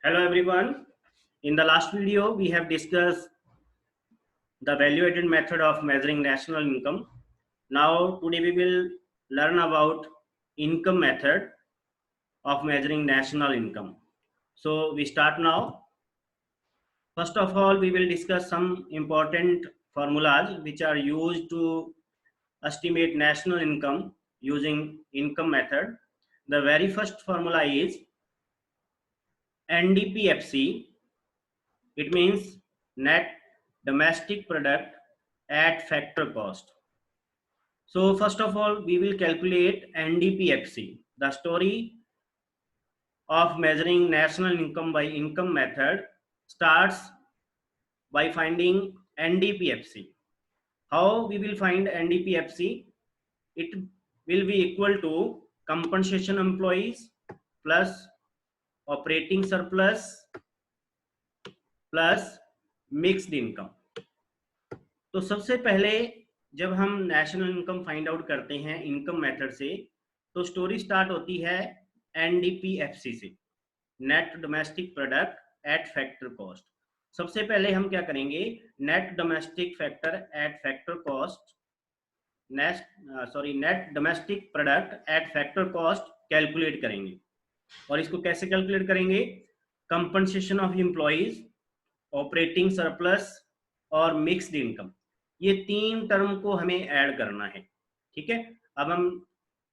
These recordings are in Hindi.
Hello everyone. In the last video, we have discussed the value-added method of measuring national income. Now, today we will learn about income method of measuring national income. So, we start now. First of all, we will discuss some important formulas which are used to estimate national income using income method. The very first formula is NDPFC. It means net domestic product at factor cost. So first of all, we will calculate NDPFC. The story of measuring national income by income method starts by finding NDPFC. How we will find NDPFC? It will be equal to compensation employees plus operating surplus plus mixed income. तो सबसे पहले जब हम नेशनल इनकम फाइंड आउट करते हैं इनकम मेथड से, तो स्टोरी स्टार्ट होती है एनडीपीएफसी से, net domestic product at factor cost. सबसे पहले हम क्या करेंगे, net domestic factor eight factor cost net domestic product at factor cost calculate करेंगे. और इसको कैसे कैलकुलेट करेंगे, compensation of employees, operating surplus और मिक्स्ड इनकम, ये तीन टर्म को हमें ऐड करना है. ठीक है, अब हम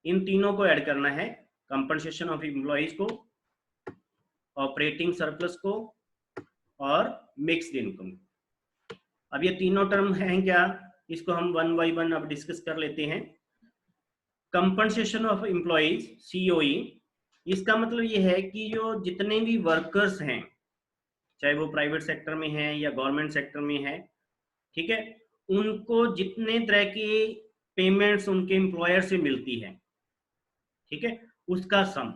इन तीनों को ऐड करना है, कंपनसेशन ऑफ एम्प्लॉइज को, ऑपरेटिंग सरप्लस को और मिक्स्ड इनकम. अब ये तीनों टर्म हैं क्या, इसको हम वन बाय वन अब डिस्कस कर लेते हैं. कंपनसेशन ऑफ एम्प्लॉइज सीओई, इसका मतलब ये है कि जो जितने भी वर्कर्स हैं, चाहे वो प्राइवेट सेक्टर में है या गवर्नमेंट सेक्टर में है, ठीक है, उनको जितने तरह की पेमेंट्स उनके एम्प्लॉयर से मिलती है, ठीक है, उसका सम.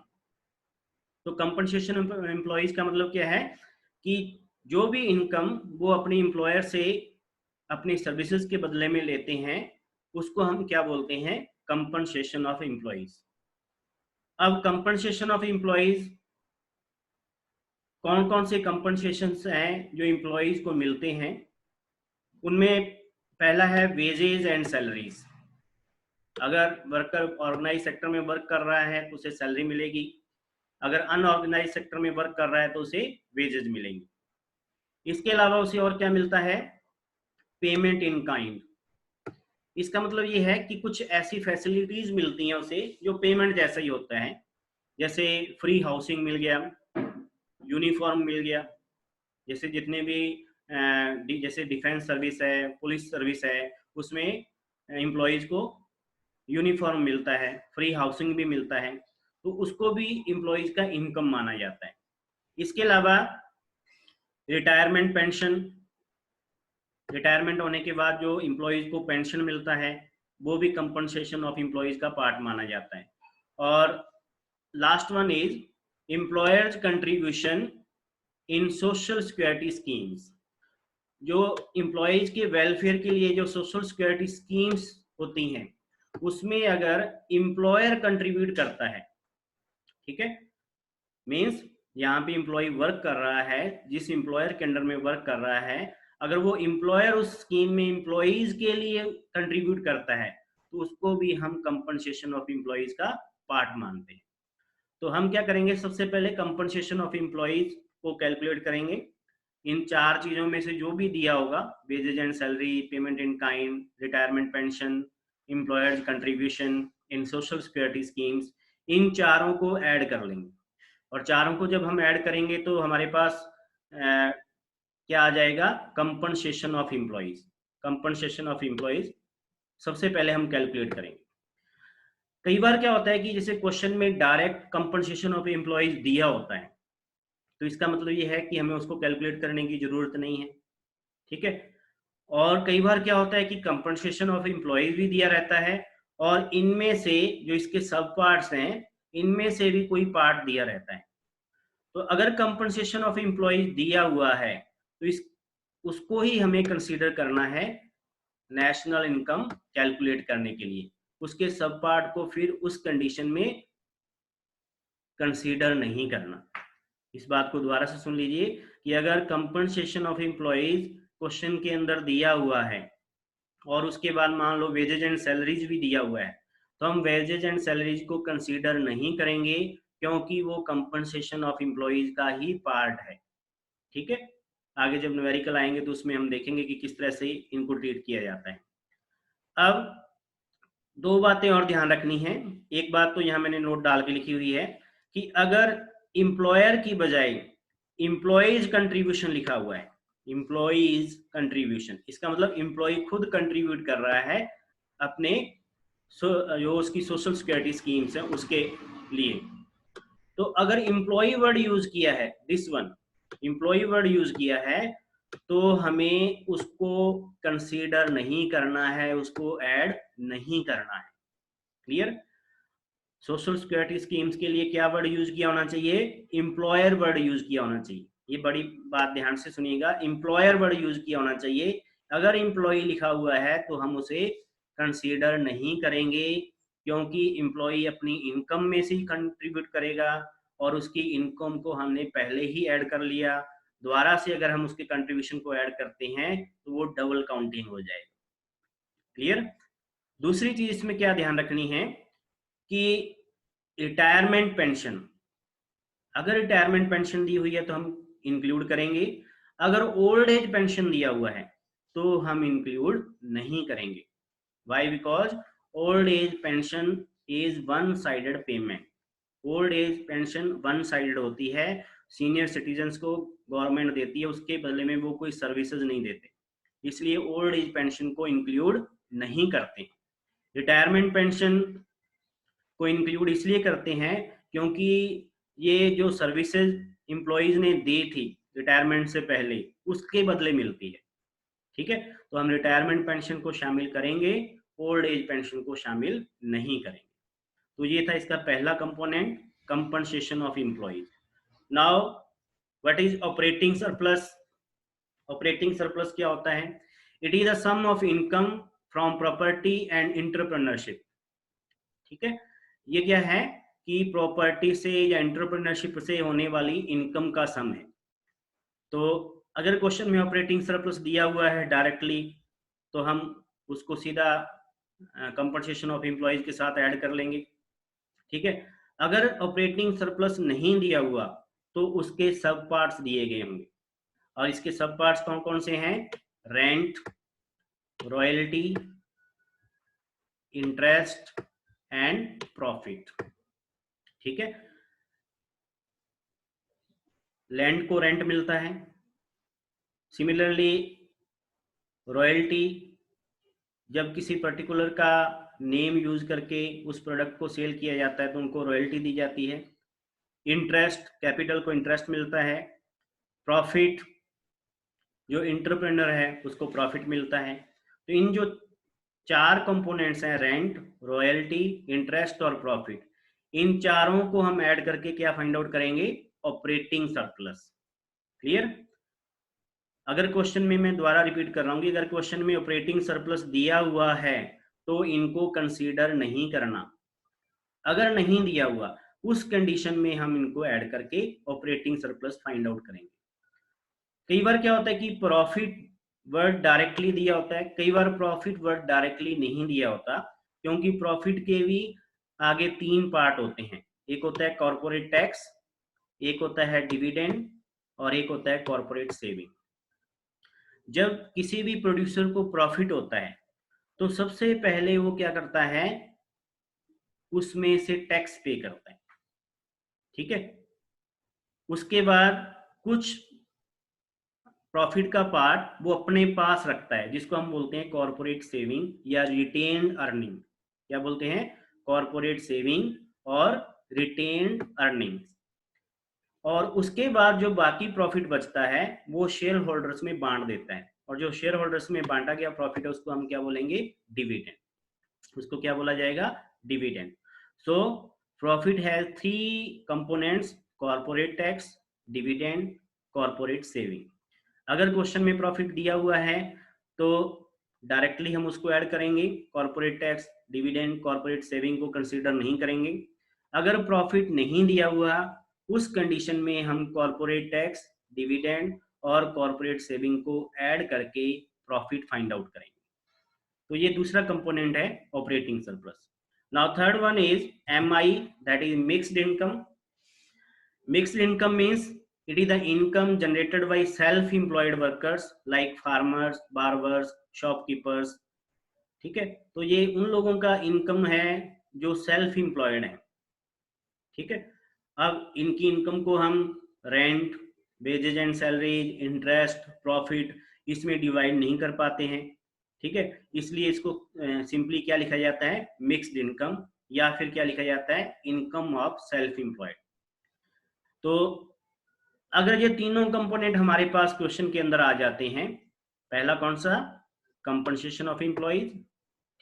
तो कंपनसेशन एम्प्लॉइज का मतलब क्या है कि जो भी इनकम वो अपने एम्प्लॉयर से अपनी सर्विसेज के बदले में लेते हैं, उसको हम क्या बोलते हैं, कंपनसेशन ऑफ एम्प्लॉइज. अब कंपनसेशन ऑफ एम्प्लॉइज कौन कौन से कंपनसेशंस हैं जो एम्प्लॉइज को मिलते हैं, उनमें पहला है वेजेस एंड सैलरीज. अगर वर्कर ऑर्गेनाइज सेक्टर में वर्क कर रहा है तो उसे सैलरी मिलेगी, अगर अनऑर्गेनाइज सेक्टर में वर्क कर रहा है तो उसे वेजेस मिलेंगे. इसके अलावा उसे और क्या मिलता है, पेमेंट इन काइंड. इसका मतलब ये है कि कुछ ऐसी फैसिलिटीज मिलती हैं उसे जो पेमेंट जैसा ही होता है, जैसे फ्री हाउसिंग मिल गया, यूनिफॉर्म मिल गया, जैसे जितने भी जैसे डिफेंस सर्विस है, पुलिस सर्विस है, उसमें एम्प्लॉइज को यूनिफॉर्म मिलता है, फ्री हाउसिंग भी मिलता है, तो उसको भी एम्प्लॉइज का इनकम माना जाता है. इसके अलावा रिटायरमेंट पेंशन, रिटायरमेंट होने के बाद जो एम्प्लॉइज को पेंशन मिलता है, वो भी कंपनसेशन ऑफ एम्प्लॉइज का पार्ट माना जाता है. और last one is employers contribution in social security schemes. जो एम्प्लॉयज के वेलफेयर के लिए जो सोशल सिक्योरिटी स्कीम्स होती हैं, उसमें अगर एम्प्लॉयर कंट्रीब्यूट करता है, ठीक है, मींस यहाँ पे एम्प्लॉय वर्क कर रहा है, जिस एम्प्लॉयर के अंडर में वर्क कर रहा है, अगर वो एम्प्लॉयर उस स्कीम में एम्प्लॉइज के लिए कंट्रीब्यूट करता है, तो उसको भी हम कंपनसेशन ऑफ एम्प्लॉइज का पार्ट मानते हैं. तो हम क्या करेंगे, सबसे पहले कंपनसेशन ऑफ एम्प्लॉइज को कैलकुलेट करेंगे. इन चार चीजों में से जो भी दिया होगा, wages and salary, payment in kind, retirement pension, employers contribution in social security schemes, इन चारों को ऐड कर लेंगे. और चारों को जब हम ऐड करेंगे तो हमारे पास क्या आ जाएगा, compensation of employees. Compensation of employees सबसे पहले हम कैलकुलेट करेंगे. कई बार क्या होता है कि जैसे क्वेश्चन में डायरेक्ट कंपनसेशन ऑफ एम्प्लॉइज दिया होता है, तो इसका मतलब ये है कि हमें उसको कैलकुलेट करने की जरूरत नहीं है, ठीक है. और कई बार क्या होता है कि कंपनसेशन ऑफ एम्प्लॉइज भी दिया रहता है, और इनमें से जो इसके सब पार्ट्स हैं, इनमें से भी कोई पार्ट दिया रहता है. तो अगर कंपनसेशन ऑफ एम्प्लॉइज दिया हुआ है तो उसको ही हमें कंसीडर करना है नेशनल इनकम कैलकुलेट करने के लिए. उसके सब पार्ट को फिर उस कंडीशन में कंसीडर नहीं करना. इस बात को दोबारा से सुन लीजिए कि अगर कंपनसेशन ऑफ एम्प्लॉइज क्वेश्चन के अंदर दिया हुआ है और उसके बाद मान लो वेजेज एंड सैलरीज भी दिया हुआ है, तो हम वेजेज एंड सैलरीज को कंसीडर नहीं करेंगे, क्योंकि वो कंपनसेशन ऑफ एम्प्लॉइज का ही पार्ट है। ठीक है, आगे जब न्यूमेरिकल आएंगे तो उसमें हम देखेंगे कि किस तरह से इनको ट्रीट किया जाता है। अब दो बातें और ध्यान रखनी है। एक बात तो यहाँ मैंने नोट डाल के लिखी हुई है कि अगर इंप्लॉयर की बजाय इंप्लॉइज कंट्रीब्यूशन लिखा हुआ है, इंप्लॉइज कंट्रीब्यूशन, इसका मतलब इंप्लॉय खुद कंट्रीब्यूट कर रहा है अपने जो उसकी सोशल सिक्योरिटी स्कीम्स है उसके लिए। तो अगर इंप्लॉय वर्ड यूज किया है, this one employ word use किया है, तो हमें उसको कंसीडर नहीं करना है, उसको ऐड नहीं करना है। क्लियर? सोशल सिक्योरिटी स्कीम्स के लिए क्या वर्ड यूज किया होना चाहिए? इंप्लॉयर वर्ड यूज किया होना चाहिए। ये बड़ी बात ध्यान से सुनिएगा, इंप्लॉयर वर्ड यूज किया होना चाहिए। अगर इंप्लॉय लिखा हुआ है तो हम उसे कंसीडर नहीं करेंगे, क्योंकि इंप्लॉय अपनी इनकम में से ही कंट्रीब्यूट करेगा और उसकी इनकम को हमने पहले ही ऐड कर लिया। दोबारा से अगर हम उसके कंट्रीब्यूशन को ऐड करते हैं तो वो डबल काउंटिंग हो जाएगा। क्लियर? दूसरी चीज इसमें क्या ध्यान रखनी है कि रिटायरमेंट पेंशन, अगर रिटायरमेंट पेंशन दी हुई है तो हम इंक्लूड करेंगे, अगर ओल्ड एज पेंशन दिया हुआ है तो हम इंक्लूड नहीं करेंगे। Why? Because old age pension is one sided payment. Old age pension one sided होती है, सीनियर सिटीजन्स को गवर्नमेंट देती है, उसके बदले में वो कोई सर्विसेज नहीं देते, इसलिए ओल्ड एज पेंशन को इंक्लूड नहीं करते। रिटायरमेंट पेंशन को इंक्लूड इसलिए करते हैं क्योंकि ये जो सर्विसेज एम्प्लॉइज ने दी थी रिटायरमेंट से पहले, उसके बदले मिलती है। ठीक है, तो हम रिटायरमेंट पेंशन को शामिल करेंगे, ओल्ड एज पेंशन को शामिल नहीं करेंगे। तो ये था इसका पहला component, compensation of employees. Now what is operating surplus? Operating surplus क्या होता है? It is a sum of income from property and entrepreneurship. ठीक है, ये क्या है कि प्रॉपर्टी से या एंटरप्रेन्योरशिप से होने वाली इनकम का सम है। तो अगर क्वेश्चन में ऑपरेटिंग सरप्लस दिया हुआ है डायरेक्टली, तो हम उसको सीधा कंपनसेशन ऑफ एम्प्लॉइज के साथ ऐड कर लेंगे। ठीक है, अगर ऑपरेटिंग सरप्लस नहीं दिया हुआ तो उसके सब पार्ट्स दिए गए होंगे, और इसके सब पार्ट्स कौन कौन से हैं? Rent, royalty, interest and profit. ठीक है, लैंड को रेंट मिलता है, सिमिलरली रॉयल्टी जब किसी पर्टिकुलर का नेम यूज करके उस प्रोडक्ट को सेल किया जाता है तो उनको रॉयल्टी दी जाती है। इंटरेस्ट, कैपिटल को इंटरेस्ट मिलता है। प्रॉफिट, जो एंटरप्रेन्योर है उसको प्रॉफिट मिलता है। तो इन जो चार कंपोनेंट्स हैं, रेंट, रॉयल्टी, इंटरेस्ट और प्रॉफिट, इन चारों को हम ऐड करके क्या फाइंड आउट करेंगे? Operating surplus. क्लियर? अगर क्वेश्चन में, मैं दोबारा रिपीट कर रहा हूँ, अगर क्वेश्चन में ऑपरेटिंग सरप्लस दिया हुआ है तो इनको कंसीडर नहीं करना। अगर नहीं दिया हुआ, उस कंडीशन में हम इनको ऐड करके ऑपरेटिंग सरप्लस फाइंड आउट करेंगे। कई बार क्या होता है कि प्रॉफिट वर्ड डायरेक्टली दिया होता है, कई बार प्रॉफिट वर्ड डायरेक्टली नहीं दिया होता, क्योंकि प्रॉफिट के भी आगे तीन पार्ट होते हैं। एक होता है कॉर्पोरेट टैक्स, एक होता है डिविडेंड और एक होता है कॉर्पोरेट सेविंग। जब किसी भी प्रोड्यूसर को प्रॉफिट होता है तो सबसे पहले वो क्या करता है? उसमें से टैक्स पे करता है। ठीक है, उसके बाद कुछ प्रॉफिट का पार्ट वो अपने पास रखता है, जिसको हम बोलते हैं कॉर्पोरेट सेविंग या रिटेन्ड अर्निंग। क्या बोलते हैं? कॉर्पोरेट सेविंग और रिटेन्ड अर्निंग। और उसके बाद जो बाकी प्रॉफिट बचता है वो शेयर होल्डर्स में बांट देता है, और जो शेयर होल्डर्स में बांटा गया प्रॉफिट है उसको हम क्या बोलेंगे? डिविडेंड। उसको क्या बोला जाएगा? Dividend. So profit has three components: corporate tax, dividend, corporate saving. अगर क्वेश्चन में प्रॉफिट दिया हुआ है तो डायरेक्टली हम उसको ऐड करेंगे, corporate tax, dividend, corporate saving को कंसीडर नहीं करेंगे। अगर प्रॉफिट नहीं दिया हुआ उस कंडीशन में हम कॉर्पोरेट टैक्स, डिविडेंड और कॉर्पोरेट सेविंग को ऐड करके प्रॉफिट फाइंड आउट करेंगे। तो ये दूसरा कंपोनेंट है operating surplus. Now third one is MI, that is mixed income. Mixed income means it is the income generated by self-employed workers like farmers, barbers, shopkeepers. ठीक है, तो ये उन लोगों का इनकम है जो सेल्फ एम्प्लॉयड है। ठीक है, अब इनकी इनकम को हम rent, wages and salaries, interest, profit इसमें डिवाइड नहीं कर पाते हैं। ठीक है, इसलिए इसको सिंपली क्या लिखा जाता है, मिक्स्ड इनकम, या फिर क्या लिखा जाता है, इनकम ऑफ सेल्फ एम्प्लॉयड। तो अगर ये तीनों कंपोनेंट हमारे पास क्वेश्चन के अंदर आ जाते हैं, पहला कौन सा, कंपनसेशन ऑफ एम्प्लॉइज,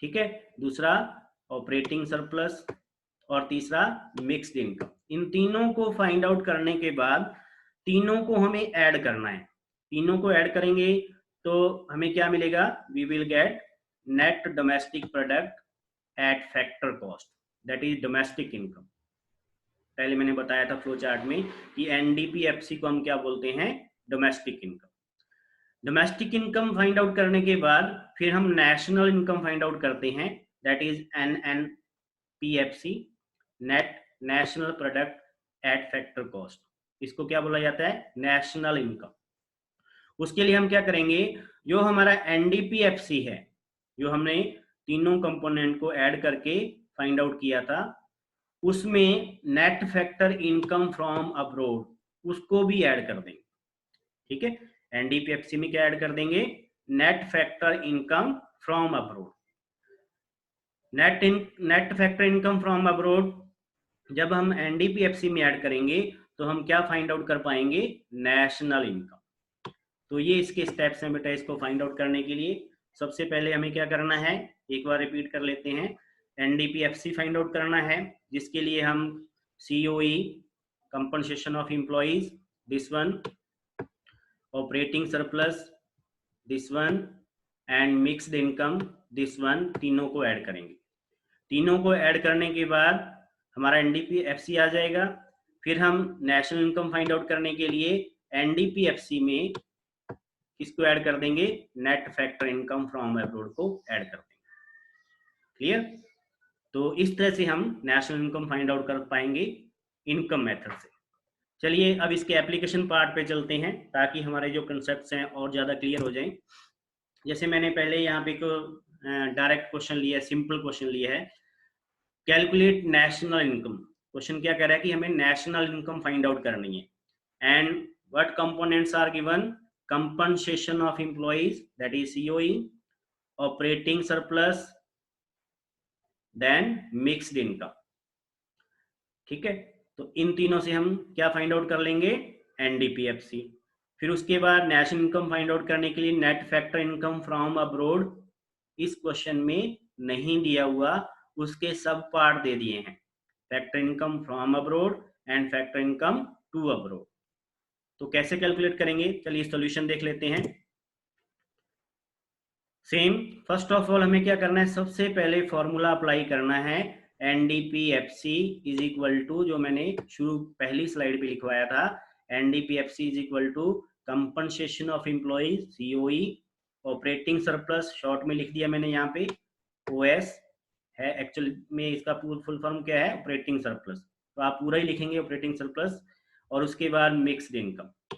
ठीक है, दूसरा ऑपरेटिंग सरप्लस, और तीसरा मिक्स्ड इनकम। इन तीनों को फाइंड आउट करने के बाद तीनों को हमें ऐड करना है। तीनों को ऐड करेंगे तो हमें क्या मिलेगा, we will get net domestic product at factor cost, that is domestic income. पहले मैंने बताया था फ्लो चार्ट में कि NDPFC को हम क्या बोलते हैं, domestic income. Domestic income find out करने के बाद फिर हम नेशनल इनकम फाइंड आउट करते हैं, that is NNPFC, net national product at factor cost. इसको क्या बोला जाता है, नेशनल इनकम। उसके लिए हम क्या करेंगे, जो हमारा NDPFC है, जो हमने तीनों कंपोनेंट को ऐड करके फाइंड आउट किया था, उसमें net factor income from abroad उसको भी ऐड कर देंगे। ठीक है, NDPFC में क्या ऐड कर देंगे, net factor income from abroad. Net factor income from abroad जब हम NDPFC में ऐड करेंगे तो हम क्या फाइंड आउट कर पाएंगे, नेशनल इनकम। तो ये इसके स्टेप्स हैं बेटा। इसको फाइंड आउट करने के लिए सबसे पहले हमें क्या करना है, एक बार रिपीट कर लेते हैं। NDPFC फाइंड आउट करना है, जिसके लिए हम COE, compensation of employees, this one, operating surplus, this one, and mixed income, this one, तीनों को ऐड करेंगे। तीनों को ऐड करने के बाद हमारा NDPFC आ जाएगा। फिर हम नेशनल इनकम फाइंड आउट करने के लिए NDPFC में किसको ऐड कर देंगे, net factor income from abroad को ऐड कर देंगे। क्लियर? तो इस तरह से हम नेशनल इनकम फाइंड आउट कर पाएंगे इनकम मेथड से। चलिए अब इसके एप्लीकेशन पार्ट पे चलते हैं, ताकि हमारे जो कंसेप्ट्स हैं और ज़्यादा क्लियर हो जाएं। जैसे मैंने पहले यहाँ पे एक डायरेक्ट क्वेश्चन लिया है, सिंपल क्वेश्चन लिया है, कैलकुलेट नेशनल इनकम। क्वेश्चन क्या कह रहा है कि हमें नेशनल इनकम फाइंड आउट करनी है, and what components are given, compensation of employees, that is COE, operating surplus, then mixed income. ठीक है, तो इन तीनों से हम क्या फाइंड आउट कर लेंगे, NDPFC। फिर उसके बाद नेशनल इनकम फाइंड आउट करने के लिए net factor income from abroad इस क्वेश्चन में नहीं दिया हुआ, उसके सब पार्ट दे दिए हैं, factor income from abroad and factor income to abroad. तो कैसे कैलकुलेट करेंगे, चलिए सॉल्यूशन देख लेते हैं। सेम, फर्स्ट ऑफ ऑल हमें क्या करना है, सबसे पहले फॉर्मूला अप्लाई करना है, NDPFC इज इक्वल टू, जो मैंने शुरू पहली स्लाइड पे लिखवाया था, NDPFC is equal to compensation of employees, COE, operating surplus, short में लिख दिया मैंने यहाँ पे OS है, एक्चुअली में इसका फुल फॉर्म क्या है, ऑपरेटिंग सरप्लस, तो आप पूरा ही लिखेंगे ऑपरेटिंग सरप्लस, और उसके बाद मिक्स्ड इनकम।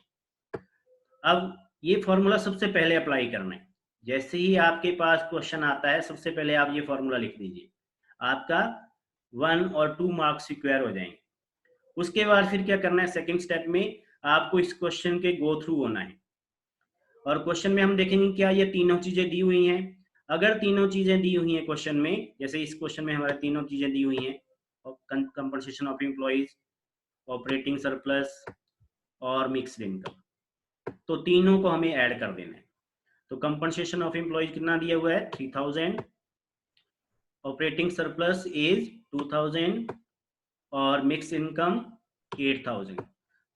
अब ये फॉर्मूला सबसे पहले अप्लाई करना है। जैसे ही आपके पास क्वेश्चन आता है, सबसे पहले आप ये फॉर्मूला लिख दीजिए, आपका 1 और 2 मार्क्स सिक्योर हो जाएंगे। उसके बाद फिर क्या करना है, सेकंड स्टेप में आपको इस क्वेश्चन के गो थ्रू होना है, और क्वेश्चन में हम देखेंगे क्या ये तीनों चीजें दी हुई हैं। अगर तीनों चीजें दी हुई हैं क्वेश्चन में, जैसे इस क्वेश्चन में हमारे तीनों चीजें दी हुई हैं, compensation of employees, operating surplus और मिक्स्ड इनकम, तो तीनों को हमें ऐड कर देना है। तो कंपनसेशन ऑफ एम्प्लॉइज कितना दिया हुआ है, 3000, ऑपरेटिंग सरप्लस इज 2000 और मिक्स इनकम 8000।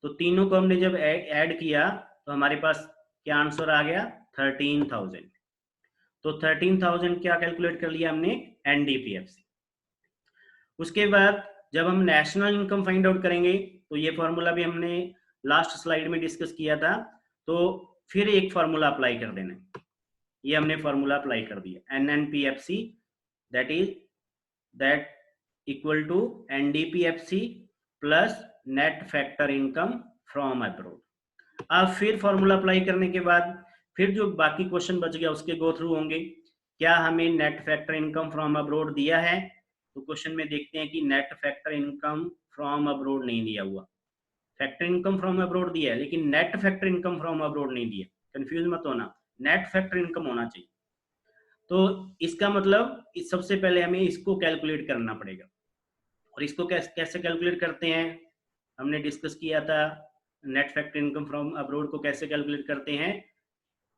तो तीनों को हमने जब ऐड किया तो हमारे पास क्या आंसर आ गया, 13,000। तो 13,000 क्या कैलकुलेट कर लिया हमने, NDPFC। उसके बाद जब हम नेशनल इनकम फाइंड आउट करेंगे तो ये फॉर्मूला भी हमने लास्ट स्लाइड में डिस्कस किया था, तो फिर एक फॉर्मूला अप्लाई कर देना है। ये हमने फॉर्मूला अप्लाई कर दिया, NNPFC that equal to NDPFC plus net factor income from abroad. अब फिर फॉर्मूला अप्लाई करने के बाद फिर जो बाकी क्वेश्चन बच गया उसके गो थ्रू होंगे। क्या हमें net factor income from abroad दिया है? तो क्वेश्चन में देखते हैं कि net factor income from abroad नहीं दिया हुआ। फैक्टर इनकम फ्रॉम अब्रॉड दिया है लेकिन net factor income from abroad नहीं दिया। कंफ्यूज मत होना, नेट फैक्टर इनकम होना चाहिए। तो इसका मतलब सबसे पहले हमें इसको कैलकुलेट करना पड़ेगा। और इसको कैसे कैलकुलेट करते हैं, हमने डिस्कस किया था। Net factor income from abroad को कैसे कैलकुलेट करते हैं?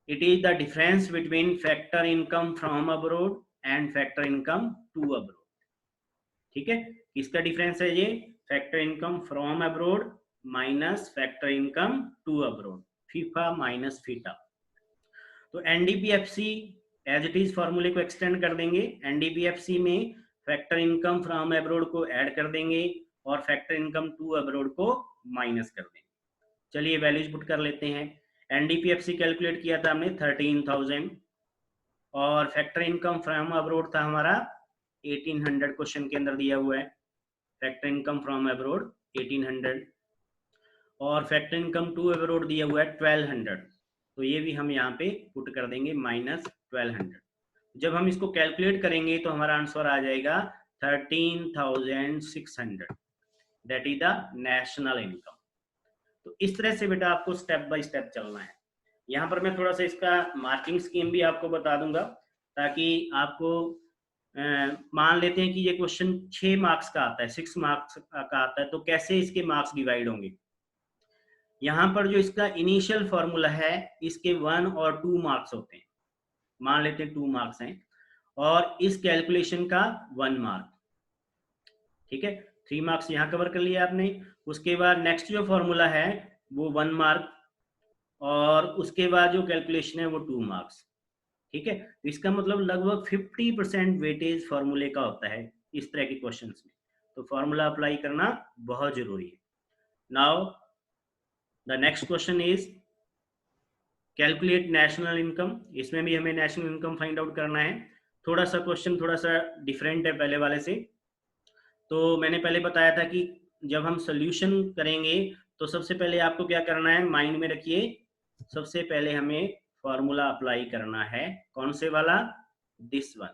It is the difference between factor income from abroad and factor income to abroad. ठीक है, किसका डिफरेंस है ये? Factor income from abroad minus factor income to abroad, FIFA minus FITA. तो एनडीपीएफसी एज इट इज फॉर्मूले को एक्सटेंड कर देंगे। एनडीपीएफसी में फैक्टर इनकम फ्रॉम अब्रॉड को ऐड कर देंगे और फैक्टर इनकम टू अब्रॉड को माइनस कर देंगे। चलिए वैल्यूज पुट कर लेते हैं। एनडीपीएफसी कैलकुलेट किया था हमने 13,000 और फैक्टर इनकम फ्रॉम अब्रॉड था हमारा 1800, क्वेश्चन के अंदर दिया हुआ है। फैक्टर इनकम फ्रॉम अब्रॉड 1800 और फैक्टर इनकम टू अब्रॉड दिया हुआ है 1200। तो ये भी हम यहाँ पे पुट कर देंगे माइनस 1200। जब हम इसको कैलकुलेट करेंगे तो हमारा आंसर आ जाएगा 13,600, that is the national income. तो इस तरह से बेटा आपको स्टेप बाय स्टेप चलना है। यहाँ पर मैं थोड़ा सा इसका मार्किंग स्कीम भी आपको बता दूंगा ताकि आपको मान लेते हैं कि ये क्वेश्चन 6 मार्क्स का आता है, 6 मार्क्स का आता है, तो कैसे इसके मार्क्स डिवाइड होंगे। यहाँ पर जो इसका इनिशियल फॉर्मूला है इसके 1 और 2 मार्क्स होते हैं, मान लेते हैं 2 मार्क्स हैं, और इस कैलकुलेशन का 1 मार्क। ठीक है, 3 मार्क्स यहाँ कवर कर लिया आपने। उसके बाद नेक्स्ट जो फॉर्मूला है वो 1 मार्क और उसके बाद जो कैलकुलेशन है वो 2 मार्क्स। ठीक है, तो इसका मतलब लगभग 50% वेटेज फॉर्मूले का होता है इस तरह के क्वेश्चंस में। तो फॉर्मूला अप्लाई करना बहुत जरूरी है। Now the next question is calculate national income. इसमें भी हमें नेशनल इनकम फाइंड आउट करना है। थोड़ा सा क्वेश्चन थोड़ा सा डिफरेंट है पहले वाले से। तो मैंने पहले बताया था कि जब हम सोल्यूशन करेंगे तो सबसे पहले आपको क्या करना है, माइंड में रखिए, सबसे पहले हमें फॉर्मूला अप्लाई करना है। कौन से वाला? This one,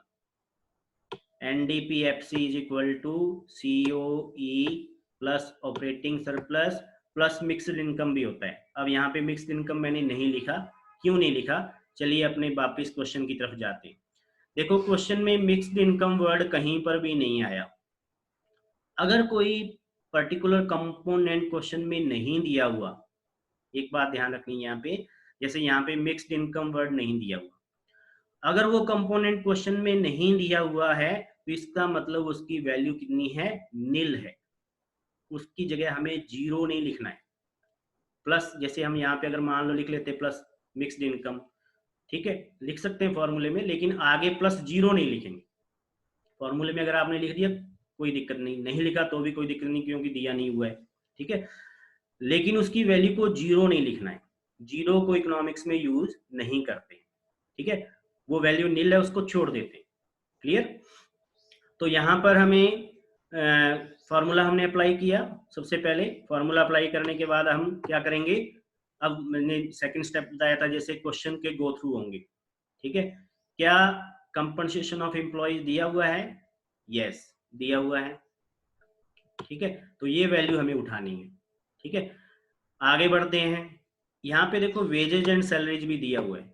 NDPFC is equal to COE plus operating surplus plus mixed income भी होता है। अब यहाँ पे मिक्स्ड इनकम मैंने नहीं लिखा, क्यों नहीं लिखा? चलिए अपने वापिस क्वेश्चन की तरफ जाते हैं। देखो क्वेश्चन में मिक्स्ड इनकम वर्ड कहीं पर भी नहीं आया। अगर कोई पर्टिकुलर कंपोनेंट क्वेश्चन में नहीं दिया हुआ, एक बात ध्यान रखनी यहाँ पे, जैसे यहाँ पे मिक्स्ड इनकम वर्ड नहीं दिया हुआ, अगर वो कंपोनेंट क्वेश्चन में नहीं दिया हुआ है तो इसका मतलब उसकी वैल्यू कितनी है? नील है। उसकी जगह हमें 0 नहीं लिखना है। प्लस जैसे हम यहाँ पे अगर मान लो लिख लेते प्लस मिक्स्ड इनकम, ठीक है, लिख सकते हैं फॉर्मूले में, लेकिन आगे प्लस 0 नहीं लिखेंगे। फॉर्मूले में अगर आपने लिख दिया कोई दिक्कत नहीं, नहीं लिखा तो भी कोई दिक्कत नहीं क्योंकि दिया नहीं हुआ है। ठीक है, लेकिन उसकी वैल्यू को 0 नहीं लिखना है। 0 को इकोनॉमिक्स में यूज नहीं करते। ठीक है, वो वैल्यू नील है उसको छोड़ देते। क्लियर? तो यहाँ पर हमें फॉर्मूला हमने अप्लाई किया। सबसे पहले फॉर्मूला अप्लाई करने के बाद हम क्या करेंगे, अब मैंने सेकंड स्टेप बताया था जैसे क्वेश्चन के गो थ्रू होंगे। ठीक है, क्या कंपनसेशन ऑफ एम्प्लॉइज दिया हुआ है? यस, दिया हुआ है। ठीक है, तो ये वैल्यू हमें उठानी है। ठीक है, आगे बढ़ते हैं। यहाँ पे देखो वेजेज एंड सैलरीज भी दिया हुआ है,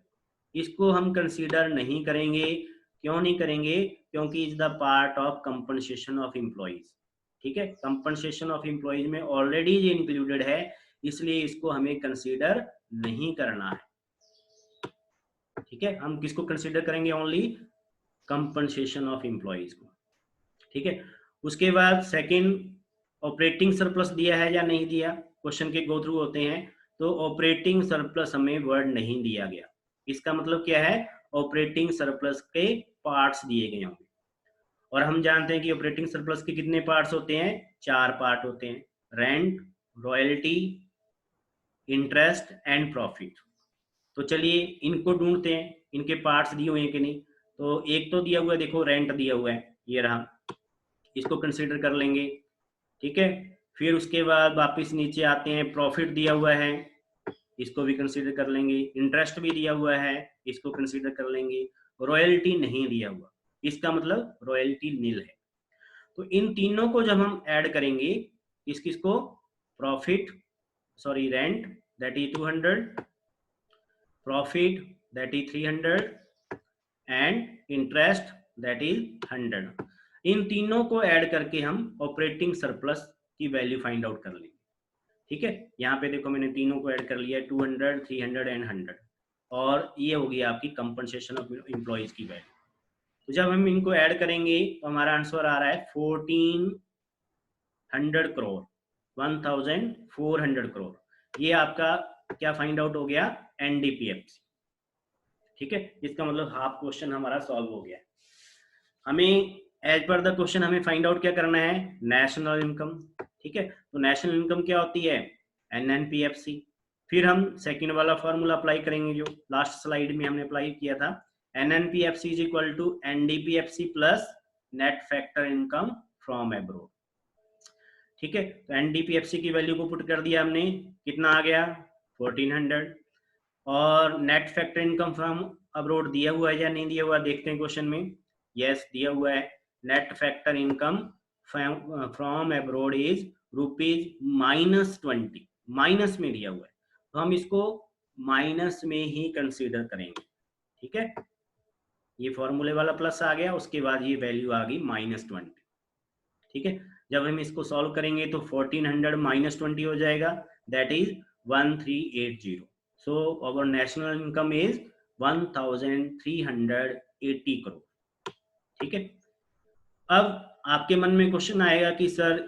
इसको हम कंसीडर नहीं करेंगे। क्यों नहीं करेंगे? क्योंकि is the part of compensation of employees. ठीक है, कंपनसेशन ऑफ एम्प्लॉइज में ऑलरेडी ये इंक्लूडेड है, इसलिए इसको हमें कंसीडर नहीं करना है। ठीक है, हम किसको कंसीडर करेंगे? ओनली कंपनसेशन ऑफ एम्प्लॉइज को। ठीक है, उसके बाद सेकंड, ऑपरेटिंग सरप्लस दिया है या नहीं दिया, क्वेश्चन के गो थ्रू होते हैं। तो ऑपरेटिंग सरप्लस हमें वर्ड नहीं दिया गया। इसका मतलब क्या है? ऑपरेटिंग सरप्लस के पार्ट्स दिए गए होंगे, और हम जानते हैं कि ऑपरेटिंग सरप्लस के कितने पार्ट्स होते हैं? 4 पार्ट होते हैं। Rent, royalty, interest and profit. तो चलिए इनको ढूंढते हैं, इनके पार्ट्स दिए हुए हैं कि नहीं। तो एक तो दिया हुआ है, देखो रेंट दिया हुआ है, ये रहा, इसको कंसीडर कर लेंगे, ठीक है। फिर उसके बाद वापस नीचे आते हैं, प्रॉफिट दिया हुआ है, इसको भी कंसीडर कर लेंगे, इंटरेस्ट भी दिया हुआ है, इसको कंसीडर कर लेंगे, रॉयल्टी नहीं दिया हुआ, इसका मतलब रॉयल्टी नील है। तो इन तीनों को जब हम ऐड करेंगे, किसको, profit, sorry rent that is 200, profit that is 300 and interest that is 100। इन तीनों को ऐड करके हम ऑपरेटिंग सरप्लस की वैल्यू फाइंड आउट कर लेंगे, ठीक है। यहाँ पे देखो मैंने तीनों को ऐड कर लिया, 200, 300 एंड 100, और ये होगी आपकी कंपनसेशन ऑफ एम्प्लॉइज की वैल्यू। तो जब हम इनको ऐड करेंगे तो हमारा आंसर आ रहा है 1400 करोड़, 1400 करोड़। ये आपका क्या फाइंड आउट हो गया, एनडीपीएफसी, ठीक है। इसका मतलब हाफ क्वेश्चन हमारा सॉल्व हो गया। हमें एज पर द क्वेश्चन हमें फाइंड आउट क्या करना है, नेशनल इनकम, ठीक है। तो नेशनल इनकम क्या होती है, एनएनपीएफसी। फिर हम सेकंड वाला फॉर्मूला अप्लाई करेंगे जो लास्ट स्लाइड में हमने अप्लाई किया था, NNPFC is equal to NDPFC plus net factor income from abroad, ठीक है। तो एनडीपीएफसी की वैल्यू को पुट कर दिया हमने, कितना आ गया 1400, और net factor income from abroad दिया हुआ है या नहीं दिया हुआ, देखते हैं क्वेश्चन में, यस दिया हुआ है, net factor income from abroad is ₹-20, minus में दिया हुआ है, तो हम इसको माइनस में ही कंसीडर करेंगे, ठीक है। ये फॉर्मूले वाला प्लस आ गया, उसके बाद ये वैल्यू आ गई -20, ठीक है। जब हम इसको सॉल्व करेंगे तो 1400 -20 हो जाएगा, that is 1380। So our national income is 1380 crore, ठीक है। अब आपके मन में क्वेश्चन आएगा कि सर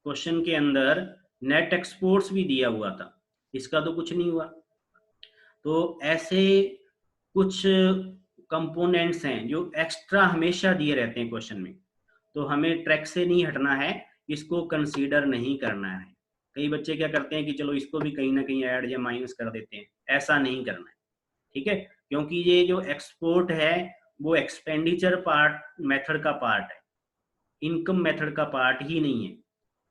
क्वेश्चन के अंदर नेट एक्सपोर्ट्स भी दिया हुआ था, इसका तो कुछ नहीं हुआ। तो ऐसे कुछ कंपोनेंट्स हैं जो एक्स्ट्रा हमेशा दिए रहते हैं क्वेश्चन में, तो हमें ट्रैक से नहीं हटना है, इसको कंसीडर नहीं करना है। कई बच्चे क्या करते हैं कि चलो इसको भी कहीं ना कहीं ऐड या माइनस कर देते हैं, ऐसा नहीं करना है, ठीक है। क्योंकि ये जो एक्सपोर्ट है वो एक्सपेंडिचर पार्ट मेथड का पार्ट है, इनकम मेथड का पार्ट ही नहीं है।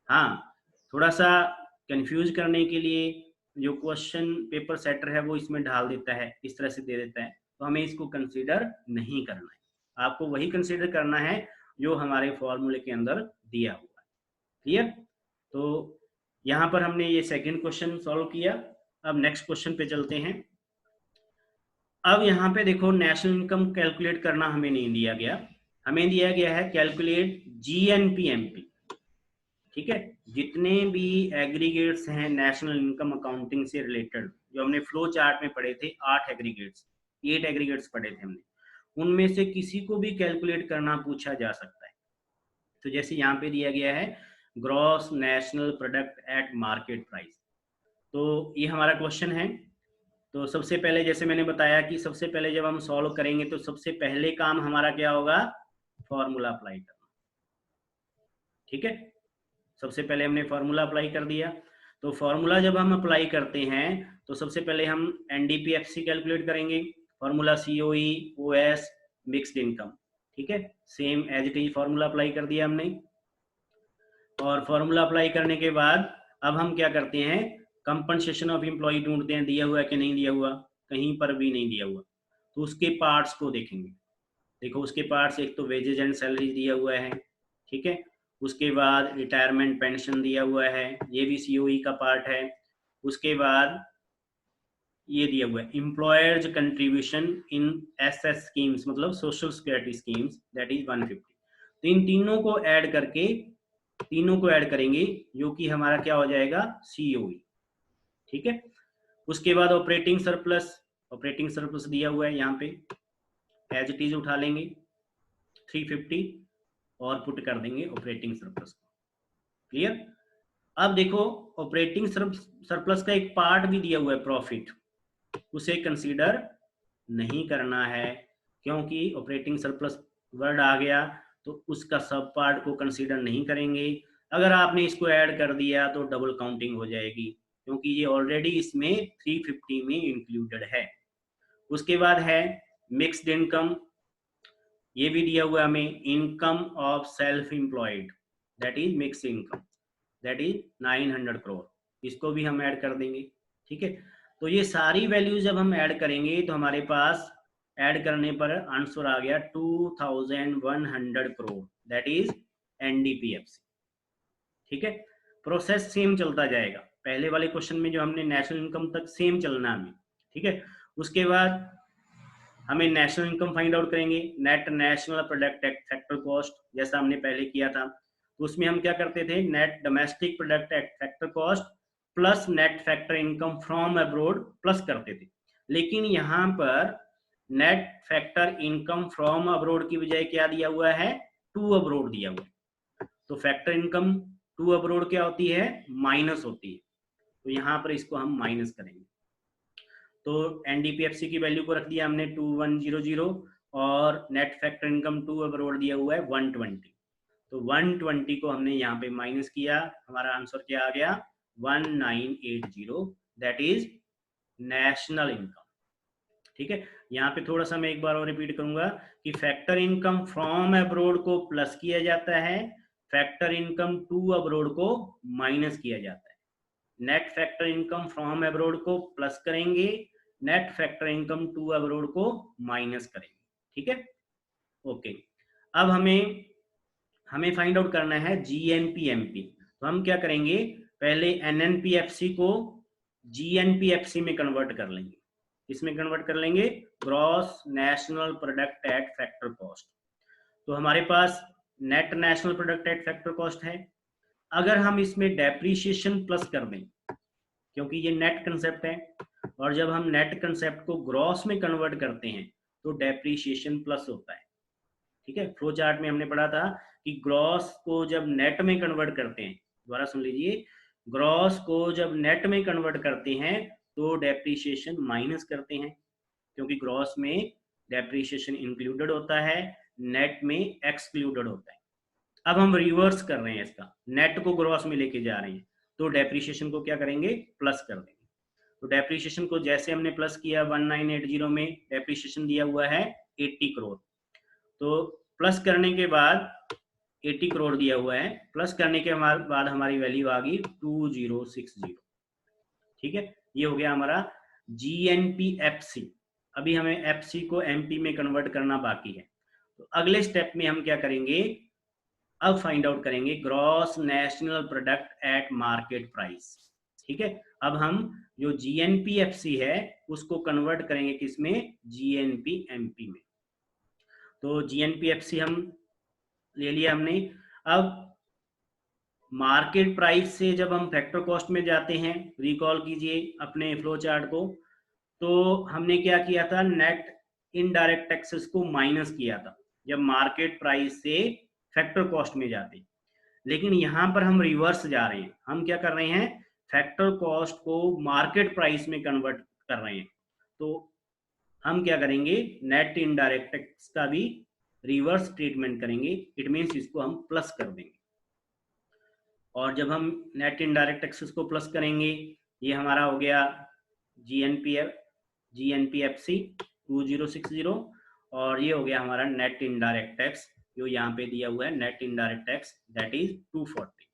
हाँ, थोड़ा सा कंफ्यूज करने के लिए जो क्वेश्चन पेपर सेटर है वो इसमें ढाल देता है, इस तरह से दे देता है, तो हमें इसको कंसीडर नहीं करना है। आपको वही कंसीडर करना है जो हमारे फॉर्मूले के अंदर दिया हुआ है, क्लियर। तो यहाँ पर हमने ये सेकंड क्वेश्चन सॉल्व किया। अब नेक्स्ट क्वेश्चन पे चलते हैं। अब यहाँ पे देखो नेशनल इनकम कैलकुलेट करना हमें नहीं दिया गया, हमें दिया गया है कैलकुलेट जीएनपीएमपी, ठीक है। जितने भी एग्रीगेट्स हैं नेशनल इनकम अकाउंटिंग से रिलेटेड, जो हमने फ्लो चार्ट में पढ़े थे, 8 एग्रीगेट्स पढ़े थे हमने, उनमें से किसी को भी कैलकुलेट करना पूछा जा सकता है। तो जैसे यहाँ पे दिया गया है gross national product eight market price, तो ये हमारा क्वेश्चन है। तो सबसे पहले जैसे मैंने बताया कि सबसे पहले जब हम सॉल्व करेंगे तो सबसे पहले काम हमारा क्या होगा, फॉर्मूला अप्लाई करना, ठीक है। सबसे पहले हमने फॉर्मूला अप्लाई कर दिया। तो फॉर्मूला जब हम अप्लाई करते हैं तो सबसे पहले हम एनडीपीएफसी कैलकुलेट करेंगे, formula COE OS mixed income, ठीक है। Same as it is formula apply कर दिया हमने, और फॉर्मूला अप्लाई करने के बाद अब हम क्या करते हैं, कंपनसेशन ऑफ एम्प्लॉय ढूंढते हैं, दिया हुआ है कि नहीं दिया हुआ, कहीं पर भी नहीं दिया हुआ, तो उसके पार्ट्स को देखेंगे। देखो उसके पार्ट्स, एक तो वेजेज एंड सैलरी दिया हुआ है, ठीक है। उसके बाद रिटायरमेंट पेंशन दिया हुआ है, ये भी सीओई का पार्ट है। उसके बाद ये दिया हुआ है employers contribution in SS schemes, मतलब social security schemes, that is 150। तो इन तीनों को ऐड करके, तीनों को ऐड करेंगे जो कि हमारा क्या हो जाएगा, सीओई, ठीक है। उसके बाद ऑपरेटिंग सरप्लस दिया हुआ है, यहाँ पे एज इट इज उठा लेंगे 350 और पुट कर देंगे ऑपरेटिंग सरप्लस को, क्लियर। अब देखो ऑपरेटिंग सरप्लस का एक पार्ट भी दिया हुआ है प्रॉफिट, उसे कंसीडर नहीं करना है, क्योंकि ऑपरेटिंग सरप्लस वर्ड आ गया तो उसका सब पार्ट को कंसीडर नहीं करेंगे। अगर आपने इसको ऐड कर दिया तो डबल काउंटिंग हो जाएगी, क्योंकि ये ऑलरेडी इसमें 350 में इंक्लूडेड है। उसके बाद है मिक्स्ड इनकम, ये भी दिया हुआ हमें, income of self employed, that is mix income, that is 900 crore, इसको भी हम ऐड कर देंगे। ठीक है, तो ये सारी वैल्यूज जब हम ऐड करेंगे तो हमारे पास ऐड करने पर आंसर आ गया 2100 करोड़, दैट इज एनडीपीएफसी। ठीक है, प्रोसेस सेम चलता जाएगा, पहले वाले क्वेश्चन में जो हमने नेशनल इनकम तक सेम चलना हमें। ठीक है, उसके बाद हमें नेशनल इनकम फाइंड आउट करेंगे, net national product factor cost, जैसा हमने पहले किया था। तो उसमें हम क्या करते थे, net domestic product factor cost plus net factor income from abroad plus करते थे। लेकिन यहाँ पर net factor income from abroad की बजाय क्या दिया हुआ है, टू अब्रोड दिया हुआ है। तो फैक्टर इनकम टू अब्रोड क्या होती है, माइनस होती है, तो यहाँ पर इसको हम माइनस करेंगे। तो एनडीपीएफसी की वैल्यू को रख दिया हमने 2100 और net factor income to abroad दिया हुआ है 120, तो 120 को हमने यहाँ पे माइनस किया, हमारा आंसर क्या आ गया 1980, दैट इज नेशनल इनकम। ठीक है, यहाँ पे थोड़ा सा मैं एक बार और रिपीट करूंगा कि फैक्टर इनकम फ्रॉम अब्रोड को प्लस किया जाता है, फैक्टर इनकम टू अब्रोड को माइनस किया जाता है। Net factor income from abroad को प्लस करेंगे, net factor income to abroad को माइनस करेंगे। ठीक है, ओके। अब हमें फाइंड आउट करना है जीएनपीएमपी, तो हम क्या करेंगे, पहले एनएनपीएफसी को जीएनपीएफसी में कन्वर्ट कर लेंगे। इसमें कन्वर्ट कर लेंगे, gross national product at factor cost. तो हमारे पास net national product at factor cost है। अगर हम इसमें डेप्रीशिएशन प्लस कर दें, क्योंकि ये नेट कंसेप्ट है, और जब हम नेट कंसेप्ट को ग्रॉस में कन्वर्ट करते हैं तो डेप्रीशिएशन प्लस होता है। ठीक है, फ्लो चार्ट में हमने पढ़ा था कि ग्रॉस को जब नेट में कन्वर्ट करते हैं, दोबारा सुन लीजिए, ग्रॉस को जब नेट में कन्वर्ट करते हैं तो डेप्रीशिएशन माइनस करते हैं, क्योंकि ग्रॉस में डेप्रीशिएशन इंक्लूडेड होता है, नेट में एक्सक्लूडेड होता है। अब हम रिवर्स कर रहे हैं इसका, नेट को ग्रॉस में लेके जा रहे हैं, तो डेप्रीशिएशन को क्या करेंगे, प्लस कर देंगे। तो डेप्रीशिएशन को जैसे हमने प्लस किया 1980 में डेप्रीशिएशन दिया हुआ है 80 करोड़, तो प्लस करने के बाद 80 करोड़ दिया हुआ है, प्लस करने के बाद हमारी वैल्यू आ गई 2060। ठीक है, ये हो गया हमारा जीएनपीएफसी। अभी हमें एफसी को एमपी में कन्वर्ट करना बाकी है। तो अगले स्टेप में हम क्या करेंगे, अब फाइंड आउट करेंगे gross national product eight market price. ठीक है, अब हम जो जीएनपीएफसी है उसको कन्वर्ट करेंगे किसमें, जीएनपीएमपी में। तो जीएनपीएफसी हम ले लिया हमने। अब मार्केट प्राइस से जब हम फैक्टर कॉस्ट में जाते हैं, रिकॉल कीजिए अपने फ्लो चार्ट को, तो हमने क्या किया था, नेट इनडायरेक्ट टैक्सेस को माइनस किया था जब मार्केट प्राइस से फैक्टर कॉस्ट में जाते। लेकिन यहाँ पर हम रिवर्स जा रहे हैं, हम क्या कर रहे हैं, फैक्टर कॉस्ट को मार्केट प्राइस में कन्वर्ट कर रहे हैं। तो हम क्या करेंगे, नेट इनडायरेक्ट टैक्स का भी रिवर्स ट्रीटमेंट करेंगे, इट मीन्स इसको हम प्लस कर देंगे। और जब हम नेट इनडायरेक्ट टैक्सेस को प्लस करेंगे, ये हमारा हो गया जीएनपीएफसी 2060, और ये हो गया हमारा नेट इनडायरेक्ट टैक्स जो यहाँ पे दिया हुआ है, net indirect tax that is 240।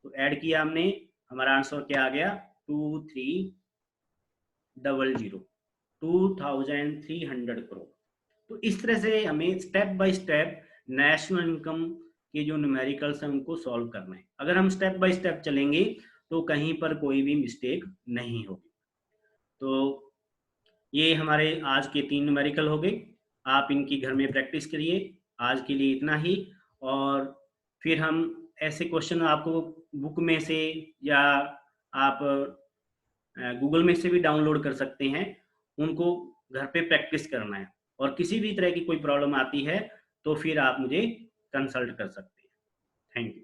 तो ऐड किया हमने, हमारा आंसर क्या आ गया 2300, 2300 करोड़। तो इस तरह से हमें step by step national income के जो न्यूमेरिकल्स हैं उनको सॉल्व करना है। अगर हम स्टेप बाय स्टेप चलेंगे तो कहीं पर कोई भी मिस्टेक नहीं होगी। तो ये हमारे आज के 3 न्यूमेरिकल हो गए, आप इनकी घर में प्रैक्टिस करिए। आज के लिए इतना ही, और फिर हम ऐसे क्वेश्चन आपको बुक में से या आप गूगल में से भी डाउनलोड कर सकते हैं, उनको घर पे प्रैक्टिस करना है। और किसी भी तरह की कोई प्रॉब्लम आती है तो फिर आप मुझे कंसल्ट कर सकते हैं। Thank you.